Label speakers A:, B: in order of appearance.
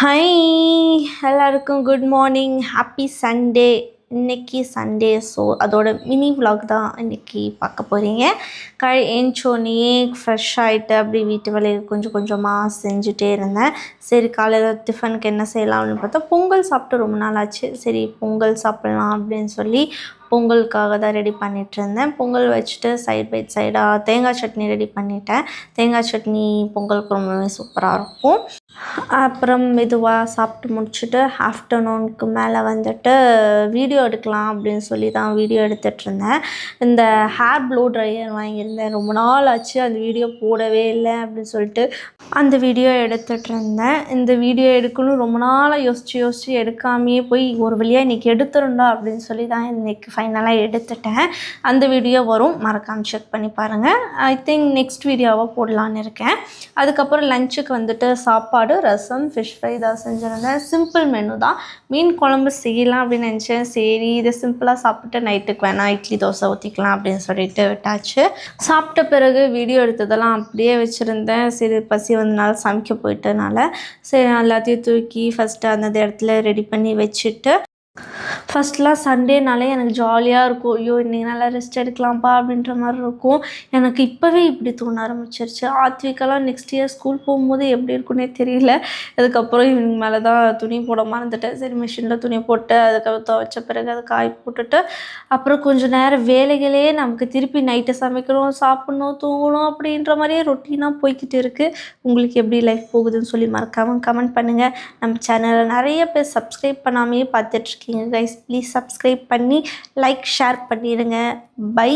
A: Hi எல்லாருக்கும் good morning, happy Sunday. இன்றைக்கி Sunday, so அதோட மினி vlog தான் இன்றைக்கி பார்க்க போகிறீங்க. ஏஞ்சோடனே ஃப்ரெஷ் ஆகிட்டு அப்படி வீட்டு வேலையை கொஞ்சம் கொஞ்சமாக செஞ்சுட்டே இருந்தேன். சரி காலையில் டிஃபனுக்கு என்ன செய்யலாம்னு பார்த்தா பொங்கல் சாப்பிட்டு ரொம்ப நாள் ஆச்சு. சரி பொங்கல் சாப்பிட்லாம் அப்படின்னு சொல்லி பொங்கலுக்காக தான் ரெடி பண்ணிகிட்டு இருந்தேன். பொங்கல் வச்சுட்டு சைட் பை சைடாக தேங்காய் சட்னி ரெடி பண்ணிட்டேன். தேங்காய் சட்னி பொங்கலுக்கு ரொம்பவே சூப்பராக இருக்கும். அப்புறம் மெதுவாக சாப்பிட்டு முடிச்சுட்டு ஆஃப்டர்நூனுக்கு மேலே வந்துட்டு வீடியோ எடுக்கலாம் அப்படின்னு சொல்லி தான் வீடியோ எடுத்துகிட்ருந்தேன். இந்த ஹேர் ப்ளோ ட்ரையர் வாங்கியிருந்தேன், ரொம்ப நாள் ஆச்சு அந்த வீடியோ போடவே இல்லை அப்படின்னு சொல்லிட்டு அந்த வீடியோ எடுத்துகிட்ருந்தேன். இந்த வீடியோ எடுக்கணும் ரொம்ப நாளாக யோசித்து எடுக்காமையே போய் ஒரு வழியாக இன்றைக்கி எடுத்துருண்டா அப்படின்னு சொல்லி தான் இன்றைக்கி ஃபைனலாக எடுத்துட்டேன். அந்த வீடியோ வரும், மறக்காமல் செக் பண்ணி பாருங்கள். ஐ திங்க் நெக்ஸ்ட் வீடியோவாக போடலான்னு இருக்கேன். அதுக்கப்புறம் லஞ்சுக்கு வந்துட்டு சாப்பாடு, ரசம், ஃபிஷ் ஃப்ரை தான் செஞ்சுருந்தேன். சிம்பிள் மெனு தான். மீன் குழம்பு செய்யலாம் அப்படின்னு நினச்சேன். சரி இதை சிம்பிளாக சாப்பிட்டு நைட்டுக்கு வேணால் இட்லி தோசை ஊற்றிக்கலாம் அப்படின்னு சொல்லிட்டு விட்டாச்சு. சாப்பிட்ட பிறகு வீடியோ எடுத்ததெல்லாம் அப்படியே வச்சுருந்தேன். சரி பசி வந்தனால சமைக்க போயிட்டனால சரி எல்லாத்தையும் தூக்கி ஃபஸ்ட்டு அந்த இடத்துல ரெடி பண்ணி வச்சுட்டு, ஃபஸ்ட்லாம் சண்டேனாலே எனக்கு ஜாலியாக இருக்கும். ஐயோ இன்றைக்கி நல்லா ரெஸ்ட் எடுக்கலாம்ப்பா அப்படின்ற மாதிரி இருக்கும். எனக்கு இப்போவே இப்படி தோண ஆரம்பிச்சிருச்சு. ஆத்விகெல்லாம் நெக்ஸ்ட் இயர் ஸ்கூல் போகும்போது எப்படி இருக்குன்னே தெரியல. அதுக்கப்புறம் இவங்க மேலே தான் துணி போட மறந்துட்டேன். சரி மிஷினில் துணி போட்டு அதுக்கப்புறம் துவைச்ச பிறகு அதை காய போட்டுட்டு அப்புறம் கொஞ்சம் நேரம் வேலைகளே நமக்கு திருப்பி நைட்டு சமைக்கணும், சாப்பிட்ணும், தூங்கணும் அப்படின்ற மாதிரியே ரொட்டீனாக போய்கிட்டு இருக்குது. உங்களுக்கு எப்படி லைஃப் போகுதுன்னு சொல்லி மறக்காமல் கமெண்ட் பண்ணுங்கள். நம்ம சேனலில் நிறைய பேர் சப்ஸ்கிரைப் பண்ணாமையே பார்த்துட்ருக்கீங்க கைஸ். ப்ளீஸ் சப்ஸ்கிரைப் பண்ணி லைக் ஷேர் பண்ணிடுங்க. பை.